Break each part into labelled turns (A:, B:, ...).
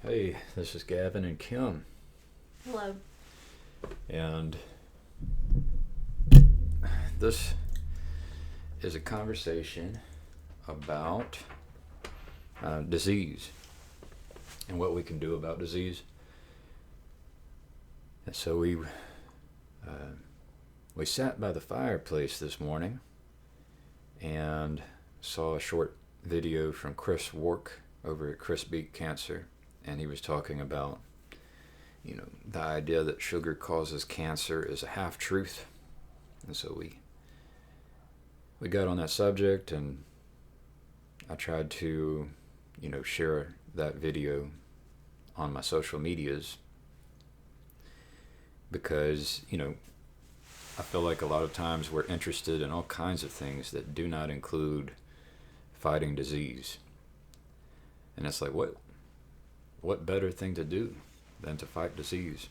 A: Hey, this is Gavin and Kim,
B: Hello.
A: and this is a conversation about disease and what we can do about disease. And so we sat by the fireplace this morning and saw a short video from Chris Wark over at Chris Beat Cancer, and he was talking about the idea that sugar causes cancer is a half truth. And so we got on that subject, and I tried to share that video on my social medias because I feel like a lot of times we're interested in all kinds of things that do not include fighting disease. And it's like, what better thing to do than to fight disease?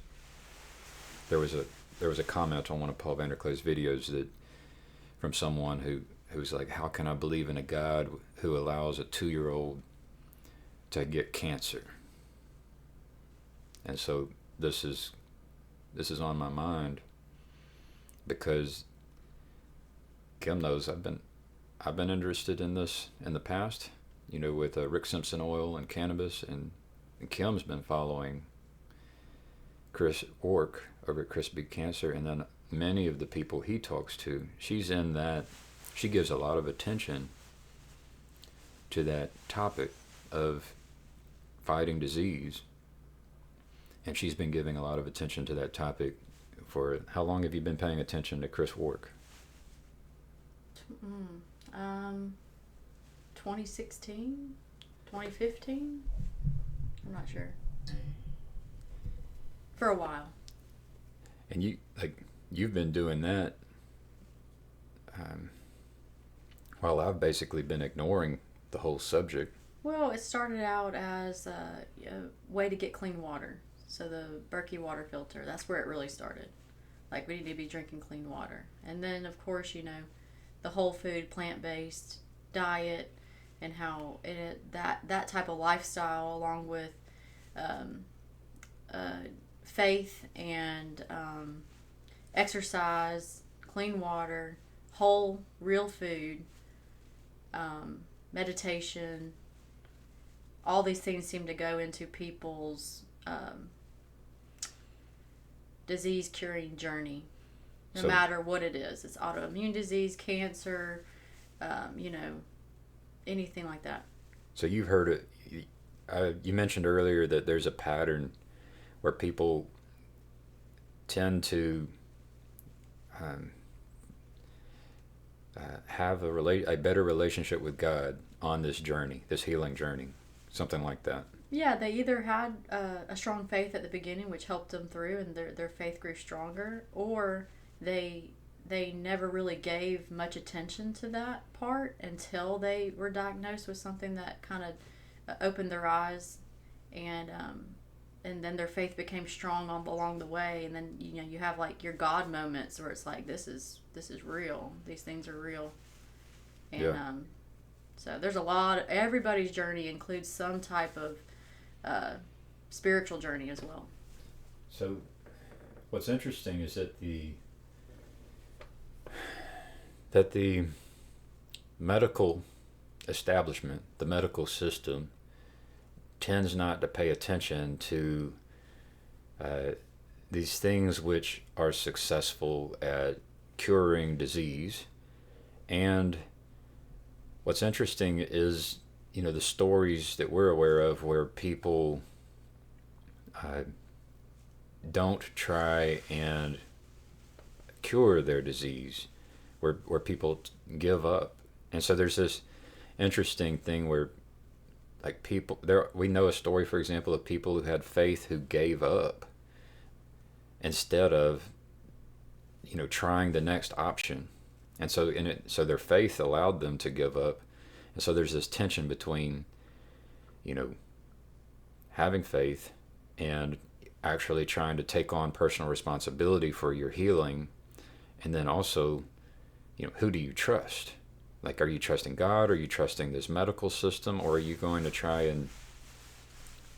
A: There was a comment on one of Paul Vanderklay's videos that from someone who was like, how can I believe in a God who allows a 2-year-old to get cancer? And so this is on my mind because Kim knows I've been interested in this in the past, with Rick Simpson oil and cannabis, and Kim's been following Chris Wark over at Chris Big Cancer, and then many of the people he talks to, she gives a lot of attention to that topic of fighting disease, and she's been giving a lot of attention to that topic. For how long have you been paying attention to Chris Wark?
B: 2016, 2015. I'm not sure. For a while.
A: And you've been doing that while I've basically been ignoring the whole subject.
B: Well, it started out as a way to get clean water. So the Berkey water filter, that's where it really started. Like, we need to be drinking clean water. And then, of course, the whole food, plant-based diet, and how that type of lifestyle, along with faith and exercise, clean water, whole, real food, meditation, all these things seem to go into people's disease curing journey, no matter what it is. It's autoimmune disease, cancer, anything like that.
A: So you've heard it. You mentioned earlier that there's a pattern where people tend to have a better relationship with God on this journey, this healing journey, something like that.
B: Yeah, they either had a strong faith at the beginning, which helped them through, and their faith grew stronger, or they never really gave much attention to that part until they were diagnosed with something that kind of opened their eyes, and then their faith became strong along the way, and then you have like your God moments where it's like, this is real. These things are real, and
A: yeah.
B: So there's a lot. Everybody's journey includes some type of spiritual journey as well.
A: So what's interesting is that the medical establishment, the medical system, tends not to pay attention to these things which are successful at curing disease. And what's interesting is the stories that we're aware of where people don't try and cure their disease, where people give up. And so there's this interesting thing where, like, people there, we know a story, for example, of people who had faith who gave up instead of trying the next option. And so so their faith allowed them to give up. And so there's this tension between having faith and actually trying to take on personal responsibility for your healing. And then also, who do you trust? Like, are you trusting God? Are you trusting this medical system? Or are you going to try and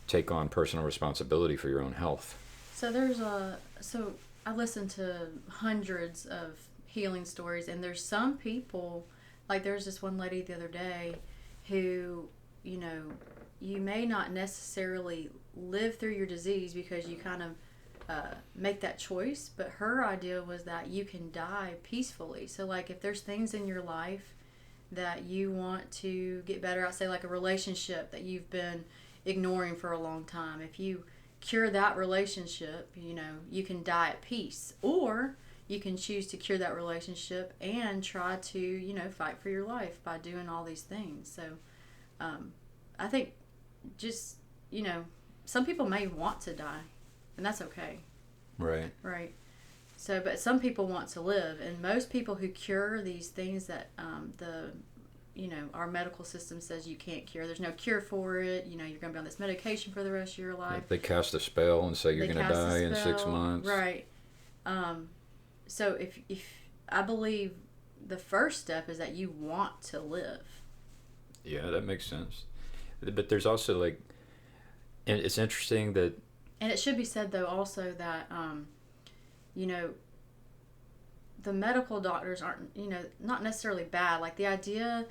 A: take on personal responsibility for your own health.
B: So I listened to hundreds of healing stories, and there's some people, like there's this one lady the other day who, you may not necessarily live through your disease because you kind of make that choice, but her idea was that you can die peacefully. So like if there's things in your life that you want to get better at, say like a relationship that you've been ignoring for a long time, if you cure that relationship, you can die at peace. Or you can choose to cure that relationship and try to, fight for your life by doing all these things. So I think just, some people may want to die, and that's okay.
A: Right.
B: Right. So, but some people want to live, and most people who cure these things that our medical system says you can't cure. There's no cure for it. You're going to be on this medication for the rest of your life.
A: They cast a spell and say you're going to die in 6 months.
B: Right. So if I believe the first step is that you want to live.
A: Yeah, that makes sense. But there's also and it's interesting that.
B: And it should be said though also that the medical doctors aren't not necessarily bad. Like the idea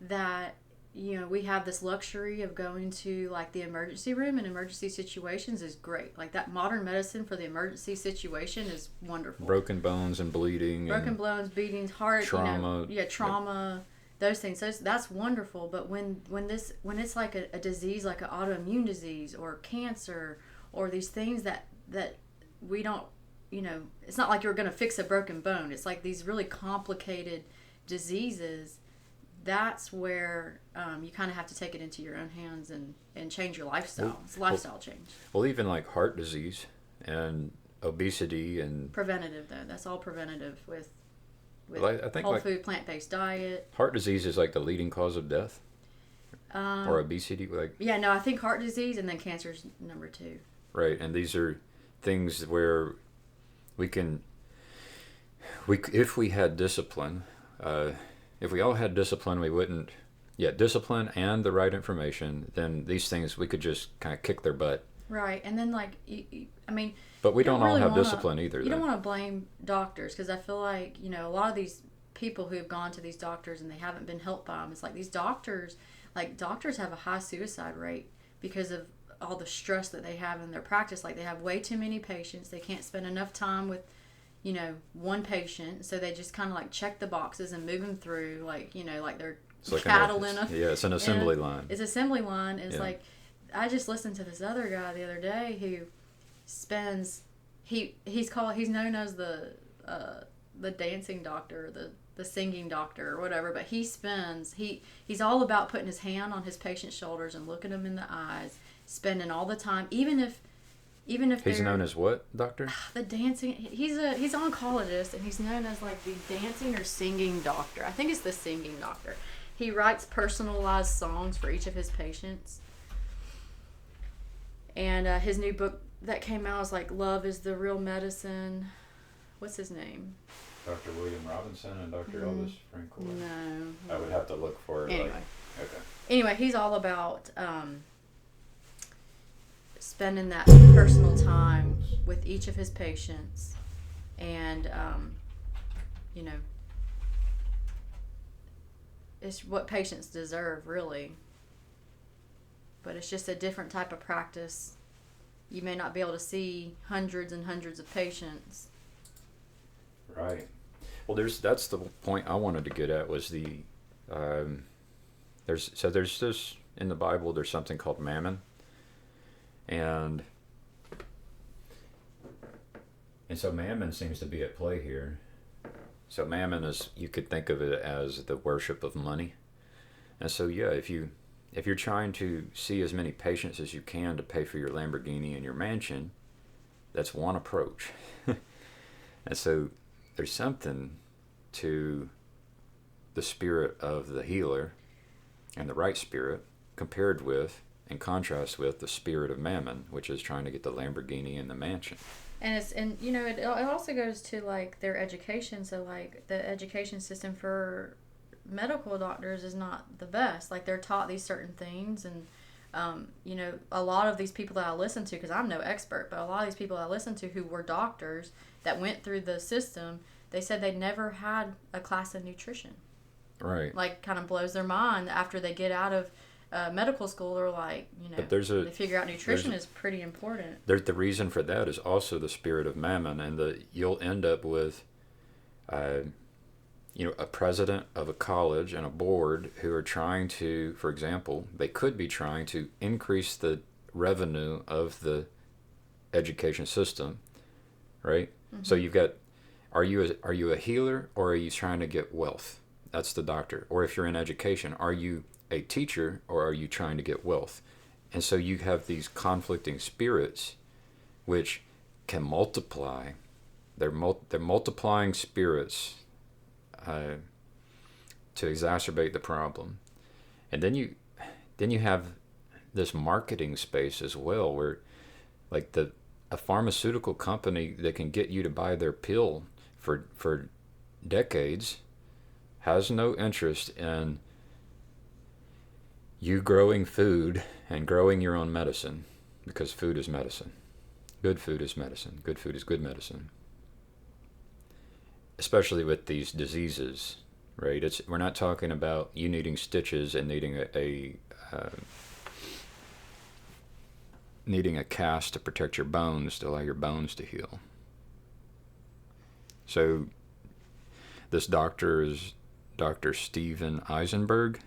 B: that we have this luxury of going to like the emergency room in emergency situations is great. Like that modern medicine for the emergency situation is wonderful.
A: Broken bones and bleeding.
B: Broken bones, beatings, heart,
A: trauma.
B: Trauma, those things. That's wonderful. But when it's like a disease, like an autoimmune disease or cancer or these things that we don't, it's not like you're going to fix a broken bone. It's like these really complicated diseases. That's where you kind of have to take it into your own hands and change your lifestyle. It's a lifestyle change.
A: Well, even like heart disease and obesity and...
B: Preventative, though. That's all preventative with
A: I think
B: whole food, plant-based diet.
A: Heart disease is like the leading cause of death? Or obesity?
B: I think heart disease and then cancer is number 2.
A: Right, and these are things where if we had discipline... if we all had discipline, we wouldn't... Yeah, discipline and the right information, then these things, we could just kind of kick their butt.
B: Right, and then
A: But we don't all have discipline either.
B: You don't want to blame doctors, because I feel like, a lot of these people who have gone to these doctors and they haven't been helped by them, it's like these doctors have a high suicide rate because of all the stress that they have in their practice. Like they have way too many patients. They can't spend enough time with one patient, so they just kind of like check the boxes and move them through, like they're cattle in a...
A: Yeah, it's an assembly line.
B: It's assembly line. It's like, I just listened to this other guy the other day who spends... He's known as the dancing doctor, the singing doctor or whatever, but he's all about putting his hand on his patient's shoulders and looking them in the eyes, spending all the time, even if
A: he's known as what doctor?
B: The dancing. He's an oncologist, and he's known as like the dancing or singing doctor. I think it's the singing doctor. He writes personalized songs for each of his patients. And his new book that came out is like Love is the Real Medicine. What's his name?
A: Dr. William Robinson and Dr. Elvis Franklin.
B: No.
A: I would have to look for it.
B: Anyway.
A: Okay.
B: Anyway, he's all about spending that personal time with each of his patients, and it's what patients deserve, really, but it's just a different type of practice. You may not be able to see hundreds and hundreds of patients.
A: Right. Well, that's the point I wanted to get at, was there's this in the Bible. There's something called Mammon. And so Mammon seems to be at play here. So Mammon is, you could think of it as the worship of money. And so if you're trying to see as many patients as you can to pay for your Lamborghini and your mansion, that's one approach. And so there's something to the spirit of the healer and the right spirit compared with, in contrast with, the spirit of Mammon, which is trying to get the Lamborghini and the mansion.
B: And it also goes to like their education. So like the education system for medical doctors is not the best. Like they're taught these certain things, and You know, a lot of these people that I listen to, because I'm no expert, but a lot of these people I listen to who were doctors that went through the system, they said they never had a class in nutrition.
A: Right.
B: Like, kind of blows their mind after they get out of medical school. They're like, you know, they figure out nutrition is pretty important.
A: The reason for that is also the spirit of Mammon, and you'll end up with, you know, a president of a college and a board who are trying to, for example, they could be trying to increase the revenue of the education system, right? Mm-hmm. So you've got, are you a healer, or are you trying to get wealth? That's the doctor. Or if you're in education, are you a teacher, or are you trying to get wealth? And so you have these conflicting spirits which can multiply. They're multiplying spirits to exacerbate the problem. And then you have this marketing space as well, where like a pharmaceutical company that can get you to buy their pill for decades has no interest in you growing food and growing your own medicine, because food is medicine. Good food is medicine. Good food is good medicine. Especially with these diseases, right? We're not talking about you needing stitches and needing needing a cast to protect your bones, to allow your bones to heal. So this doctor is Dr. Steven Eisenberg,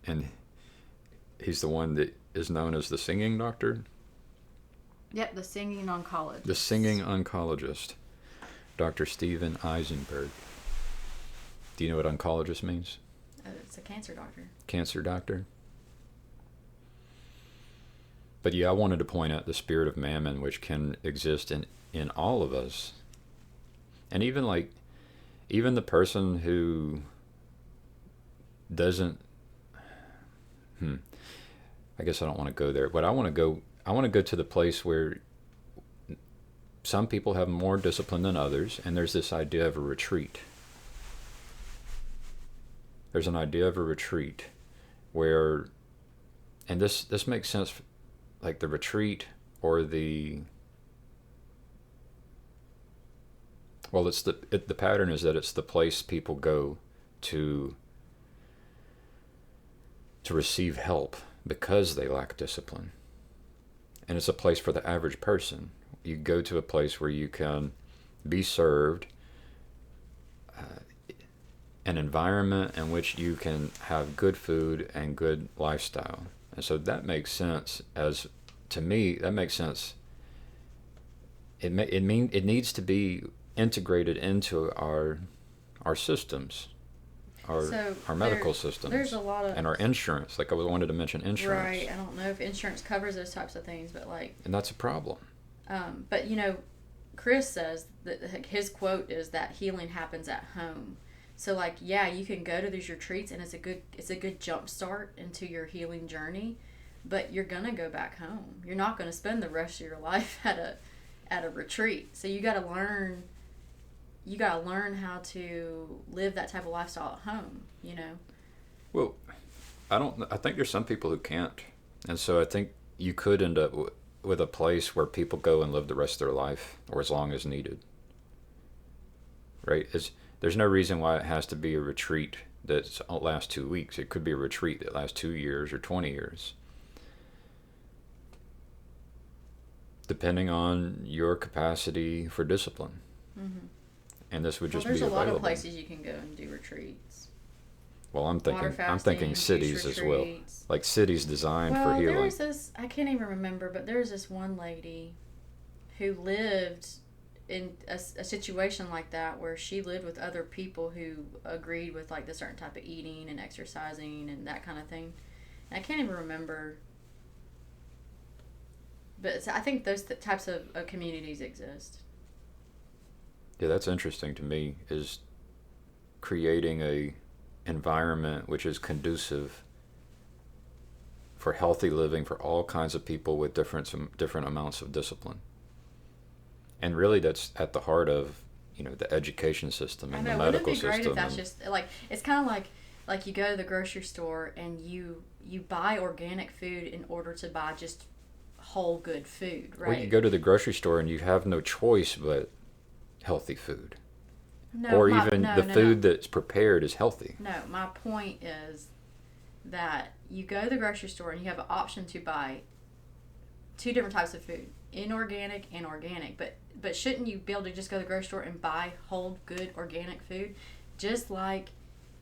A: and he's the one that is known as the singing doctor.
B: Yep, the singing oncologist.
A: The singing oncologist, Dr. Steven Eisenberg. Do you know what oncologist means?
B: It's a cancer doctor.
A: Cancer doctor. But yeah, I wanted to point out the spirit of Mammon, which can exist in all of us. And even the person who doesn't, I guess I don't want to go there, but I want to go to the place where some people have more discipline than others, and there's this idea of a retreat. There's an idea of a retreat where, and this makes sense, like the retreat or the pattern is that it's the place people go to receive help because they lack discipline. And it's a place for the average person. You go to a place where you can be served, an environment in which you can have good food and good lifestyle. And so that makes sense. To me, that makes sense. It needs to be integrated into our systems, our medical systems.
B: There's a lot of,
A: and our insurance. Like I wanted to mention insurance.
B: Right. I don't know if insurance covers those types of things, but
A: and that's a problem.
B: But you know, Chris says that his quote is that healing happens at home. So like, yeah, you can go to these retreats, and it's a good jump start into your healing journey. But you're gonna go back home. You're not gonna spend the rest of your life at a retreat. So you gotta learn how to live that type of lifestyle at home, you know?
A: Well, I think there's some people who can't. And so I think you could end up with a place where people go and live the rest of their life, or as long as needed. Right? There's no reason why it has to be a retreat that lasts 2 weeks. It could be a retreat that lasts 2 years or 20 years. Depending on your capacity for discipline. Mm-hmm. And this would just be available.
B: There's a lot of places you can go and do retreats.
A: Well, I'm thinking cities as well. Like cities designed for healing.
B: There's this, I can't even remember, but there's this one lady who lived in a situation like that, where she lived with other people who agreed with like the certain type of eating and exercising and that kind of thing. And I can't even remember. But I think those types of communities exist.
A: Yeah, that's interesting to me, is creating a environment which is conducive for healthy living for all kinds of people with different amounts of discipline. And really that's at the heart of, the education system and the medical system.
B: Wouldn't it be great if that's just like, it's kind of like you go to the grocery store and you buy organic food in order to buy just whole good food, right?
A: Or you go to the grocery store and you have no choice but healthy food.
B: No,
A: Or even the food that's prepared is healthy.
B: No, my point is that you go to the grocery store and you have an option to buy two different types of food, inorganic and organic. But shouldn't you be able to just go to the grocery store and buy whole, good, organic food? Just like,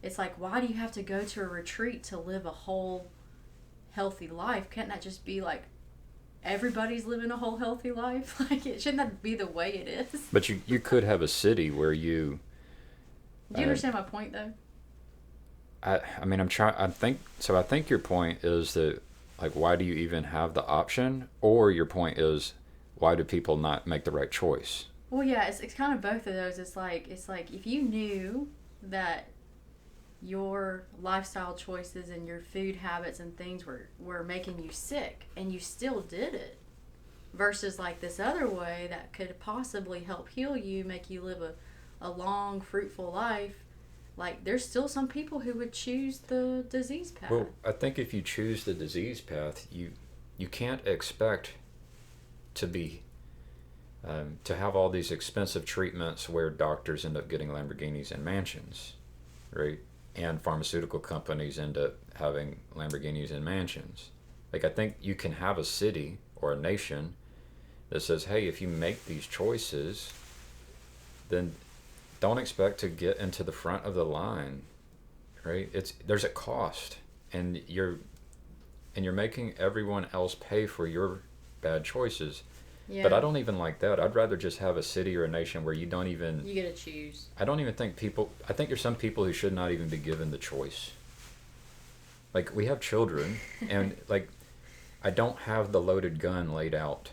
B: it's like, why do you have to go to a retreat to live a whole, healthy life? Can't that just be like, everybody's living a whole healthy life? Like, shouldn't that be the way it is?
A: But you could have a city where you...
B: Do you understand my point, though?
A: I mean, I think your point is that, like, why do you even have the option? Or your point is, why do people not make the right choice?
B: Well, yeah, it's kind of both of those. It's like if you knew that your lifestyle choices and your food habits and things were making you sick and you still did it, versus like this other way that could possibly help heal you, make you live a long, fruitful life, like there's still some people who would choose the disease path.
A: Well, I think if you choose the disease path, you can't expect to be to have all these expensive treatments where doctors end up getting Lamborghinis and mansions, right? And pharmaceutical companies end up having Lamborghinis and mansions. Like, I think you can have a city or a nation that says, hey, if you make these choices, then don't expect to get into the front of the line, right? There's a cost, and you're making everyone else pay for your bad choices.
B: Yeah.
A: But I don't even like that. I'd rather just have a city or a nation where you
B: get to choose.
A: I don't even think I think there's some people who should not even be given the choice. Like, we have children, and like, I don't have the loaded gun laid out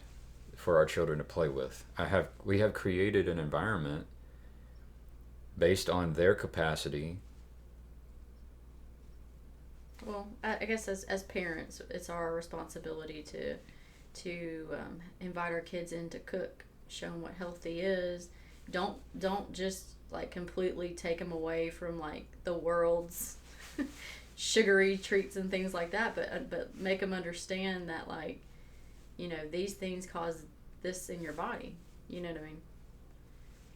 A: for our children to play with. We have created an environment based on their capacity.
B: Well, I guess as parents, it's our responsibility to invite our kids in to cook, show them what healthy is. Don't just like completely take them away from like the world's sugary treats and things like that, but make them understand that, like, you know, these things cause this in your body. You know what I mean?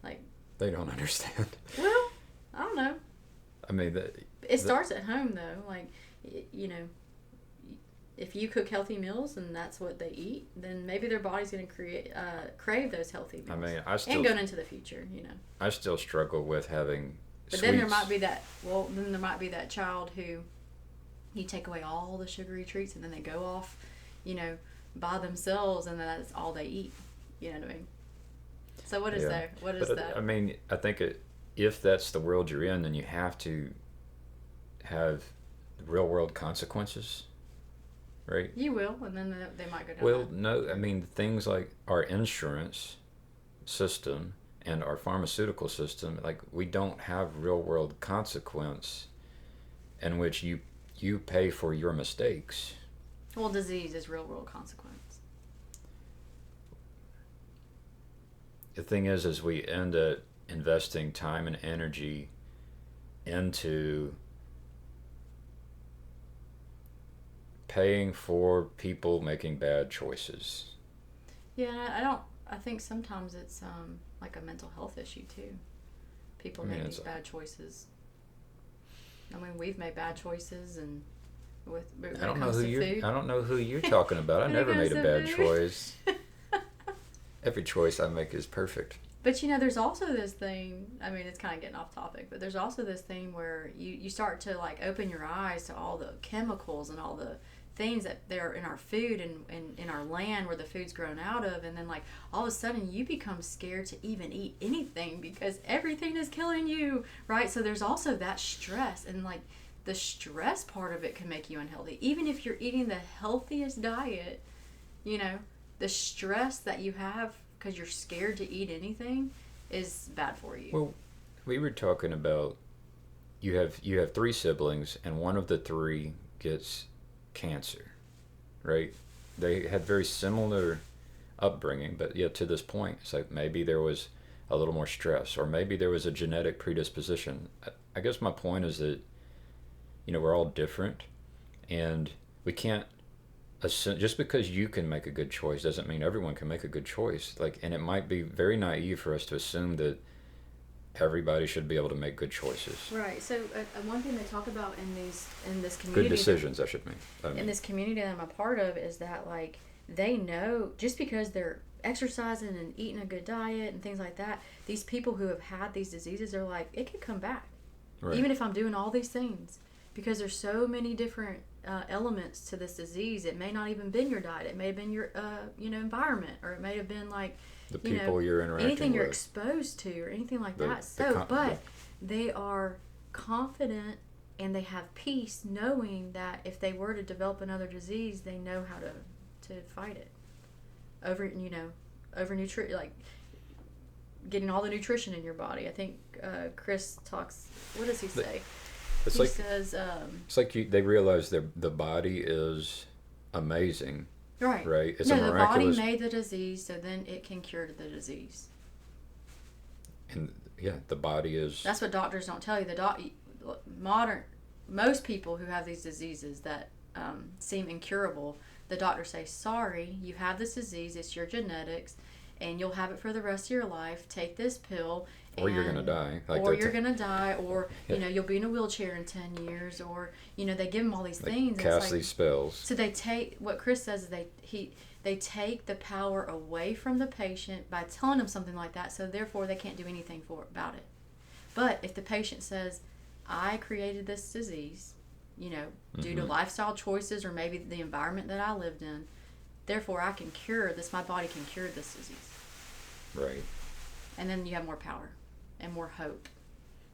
B: Like,
A: they don't understand.
B: Well, I don't know.
A: I mean,
B: it starts at home though. Like, you know, if you cook healthy meals and that's what they eat, then maybe their body's going to crave those healthy meals.
A: I mean,
B: and going into the future, you know.
A: I still struggle with having.
B: But then there might be that. Well, then there might be that child who you take away all the sugary treats and then they go off, you know, by themselves, and that's all they eat. You know what I mean? So what is there? What is that?
A: I mean, I think if that's the world you're in, then you have to have real world consequences. Right?
B: You will, and then they might go down.
A: Well, no, I mean, things like our insurance system and our pharmaceutical system, like, we don't have real world consequence in which you pay for your mistakes.
B: Well, disease is real world consequence.
A: The thing is we end up investing time and energy into paying for people making bad choices.
B: Yeah, I think sometimes it's like a mental health issue too. People make these bad choices. I mean, we've made bad choices, and
A: I don't know who you're talking about. I never made a bad choice. Every choice I make is perfect.
B: But you know, there's also this thing, I mean, it's kind of getting off topic, but there's also this thing where you start to like open your eyes to all the chemicals and all the things that they're in our food and in our land where the food's grown out of, and then like all of a sudden you become scared to even eat anything because everything is killing you, right? So there's also that stress, and like the stress part of it can make you unhealthy. Even if you're eating the healthiest diet, you know, the stress that you have because you're scared to eat anything is bad for you.
A: Well, we were talking about you have 3 siblings, and one of the 3 gets cancer, right? They had very similar upbringing, but yet to this point, it's like maybe there was a little more stress, or maybe there was a genetic predisposition. I guess my point is that we're all different, and we can't assume, just because you can make a good choice doesn't mean everyone can make a good choice. And it might be very naive for us to assume that everybody should be able to make good choices.
B: Right. So one thing they talk about in this community,
A: good decisions,
B: in this community that I'm a part of, is that like they know just because they're exercising and eating a good diet and things like that, these people who have had these diseases are like, it could come back, right, even if I'm doing all these things, because there's so many different elements to this disease. It may not even been your diet. It may have been your environment, or it may have been like
A: the people you're interacting
B: anything
A: with,
B: you're exposed to, or anything like that. But they are confident and they have peace knowing that if they were to develop another disease, they know how to fight it over like getting all the nutrition in your body. I think Chris talks. What does he say? He says
A: it's like they realize the body is amazing.
B: Right.
A: Right. It's
B: the
A: miraculous.
B: body made the disease, so then it can cure the disease.
A: And the body is.
B: That's what doctors don't tell you. Most people who have these diseases that seem incurable, the doctors say, sorry, you have this disease, it's your genetics, and you'll have it for the rest of your life. Take this pill.
A: Or you're going to die.
B: You're going to die, or, you'll be in a wheelchair in 10 years, or, they give them all these things.
A: Cast these spells.
B: So they take, what Chris says is they take the power away from the patient by telling them something like that, so therefore they can't do anything about it. But if the patient says, I created this disease, due to lifestyle choices or maybe the environment that I lived in, therefore I can cure this, my body can cure this disease.
A: Right.
B: And then you have more power and more hope.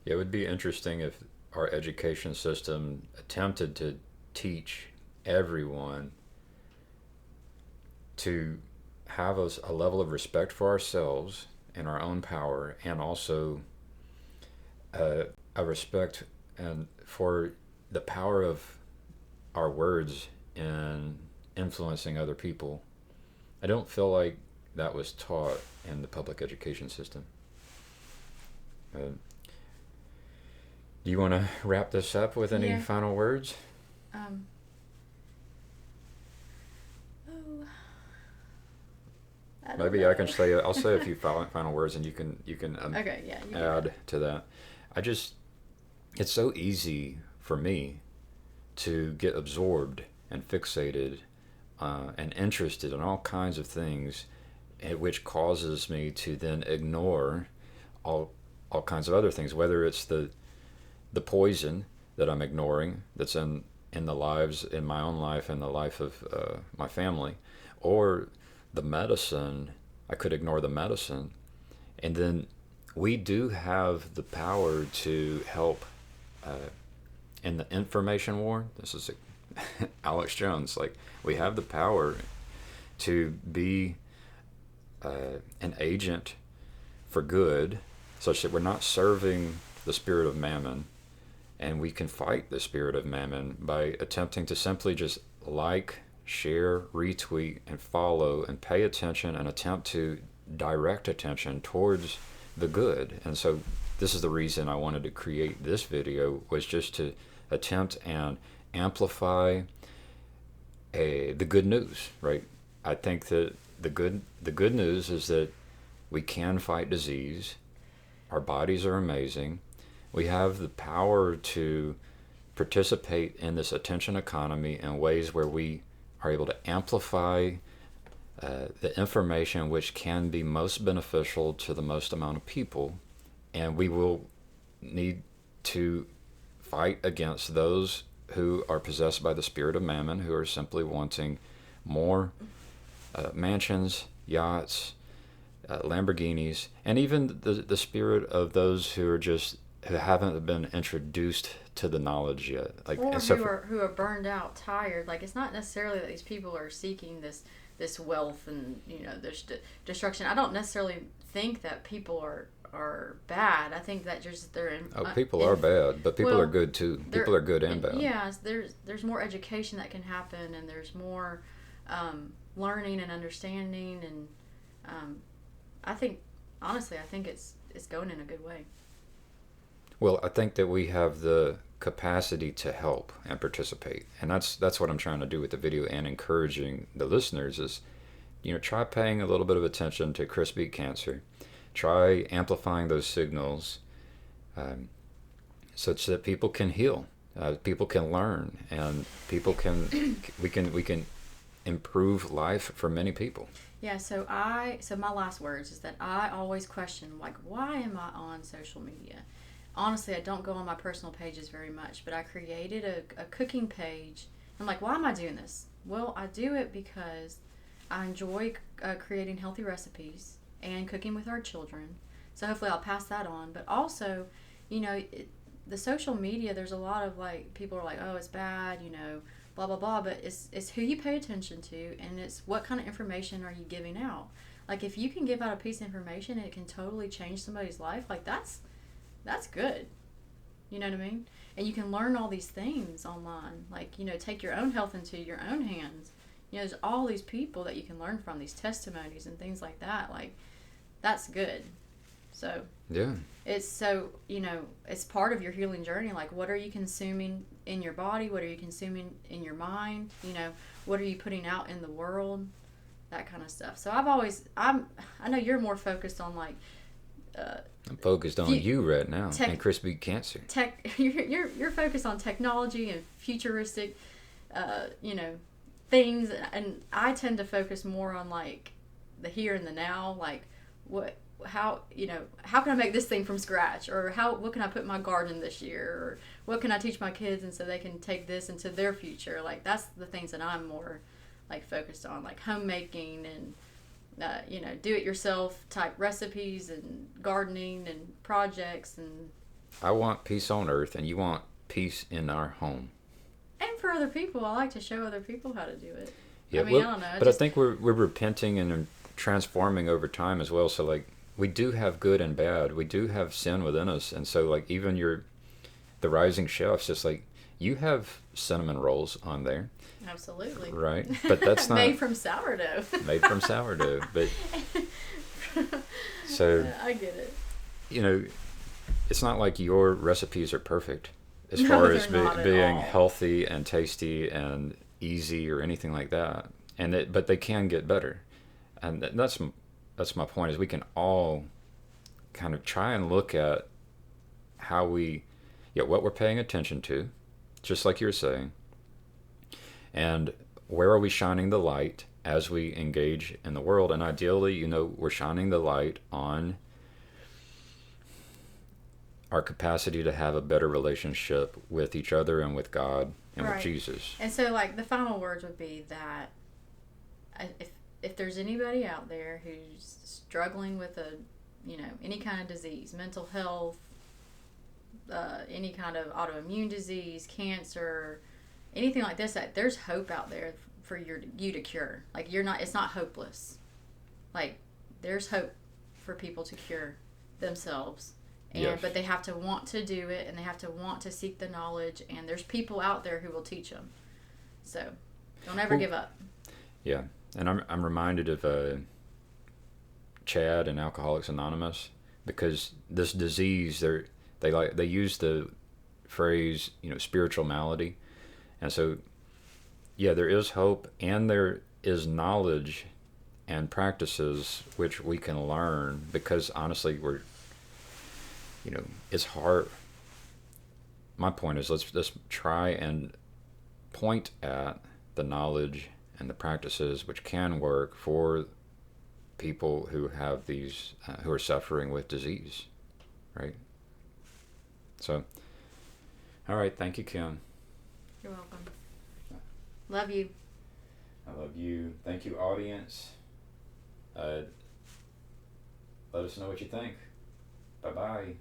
A: Yeah, it would be interesting if our education system attempted to teach everyone to have a level of respect for ourselves and our own power, and also a respect and for the power of our words in influencing other people. I don't feel like that was taught in the public education system. Do you want to wrap this up with any final words? Maybe I can say. I'll say a few final words, and you can add to that. It's so easy for me to get absorbed and fixated and interested in all kinds of things, which causes me to then ignore all kinds of other things, whether it's the poison that I'm ignoring that's in my own life and the life of my family, or the medicine. I could ignore the medicine. And then we do have the power to help in the information war. This is Alex Jones. We have the power to be an agent for good, such that we're not serving the spirit of Mammon, and we can fight the spirit of Mammon by attempting to simply just share, retweet, and follow, and pay attention, and attempt to direct attention towards the good. And so this is the reason I wanted to create this video, was just to attempt and amplify the good news, right? I think that the good news is that we can fight disease. Our bodies are amazing. We have the power to participate in this attention economy in ways where we are able to amplify the information which can be most beneficial to the most amount of people. And we will need to fight against those who are possessed by the spirit of Mammon, who are simply wanting more mansions, yachts, Lamborghinis, and even the spirit of those who haven't been introduced to the knowledge yet,
B: who are burned out, tired. It's not necessarily that these people are seeking this wealth and this destruction. I don't necessarily think that people are bad. I think that just they're in.
A: People are bad, but people are good too. People are good and bad.
B: Yeah, there's more education that can happen, and there's more learning and understanding, and I think it's going in a good way.
A: Well, I think that we have the capacity to help and participate. And that's what I'm trying to do with the video, and encouraging the listeners is, try paying a little bit of attention to Chris beat cancer. Try amplifying those signals, such that people can heal, people can learn, and we can improve life for many people.
B: Yeah, so my last words is that I always question, like, why am I on social media? Honestly, I don't go on my personal pages very much, but I created a cooking page. I'm like, why am I doing this? Well, I do it because I enjoy creating healthy recipes and cooking with our children. So hopefully I'll pass that on. But also, the social media, there's a lot of, like, people are like, oh, it's bad, blah, blah, blah. But it's who you pay attention to, and it's what kind of information are you giving out. Like, if you can give out a piece of information and it can totally change somebody's life, like, that's good. You know what I mean? And you can learn all these things online. Like, take your own health into your own hands. There's all these people that you can learn from, these testimonies and things like that. Like, that's good. So,
A: yeah.
B: It's it's part of your healing journey. Like, what are you consuming in your body? What are you consuming in your mind? What are you putting out in the world? That kind of stuff. So I know you're more focused on, like,
A: I'm focused on you right now, and Chris beat cancer.
B: You're focused on technology and futuristic, things, and I tend to focus more on, like, the here and the now. Like, how can I make this thing from scratch, or what can I put in my garden this year, or what can I teach my kids, and so they can take this into their future. Like, that's the things that I'm more, like, focused on, like homemaking and do-it-yourself type recipes and gardening and projects. And
A: I want peace on earth, and you want peace in our home.
B: And for other people, I like to show other people how to do it.
A: Yeah,
B: I don't know.
A: I think we're repenting and transforming over time as well. So, like, we do have good and bad. We do have sin within us, and so, like, even the rising chefs, just like you have cinnamon rolls on there.
B: Absolutely.
A: Right, but that's not
B: made from sourdough.
A: Made from sourdough, but so
B: I get it.
A: It's not like your recipes are perfect as far as being healthy and tasty and easy or anything like that. But they can get better, and that's my point. Is we can all kind of try and look at how what we're paying attention to, just like you're saying. And where are we shining the light as we engage in the world? And ideally, we're shining the light on our capacity to have a better relationship with each other and with God and with Jesus.
B: And so, like, the final words would be that if there's anybody out there who's struggling with any kind of disease, mental health, any kind of autoimmune disease, cancer, anything like this, that there's hope out there for you to cure. Like, it's not hopeless. Like, there's hope for people to cure themselves.
A: Yes.
B: But they have to want to do it, and they have to want to seek the knowledge, and there's people out there who will teach them. So, don't ever give up.
A: Yeah. And I'm reminded of Chad and Alcoholics Anonymous, because this disease, they use the phrase, spiritual malady. And so, yeah, there is hope, and there is knowledge and practices which we can learn, because honestly, it's hard. My point is, let's try and point at the knowledge and the practices which can work for people who have these, who are suffering with disease, right? So, all right, thank you, Kim.
B: You're welcome. Love you.
A: I love you. Thank you, audience. Let us know what you think. Bye-bye.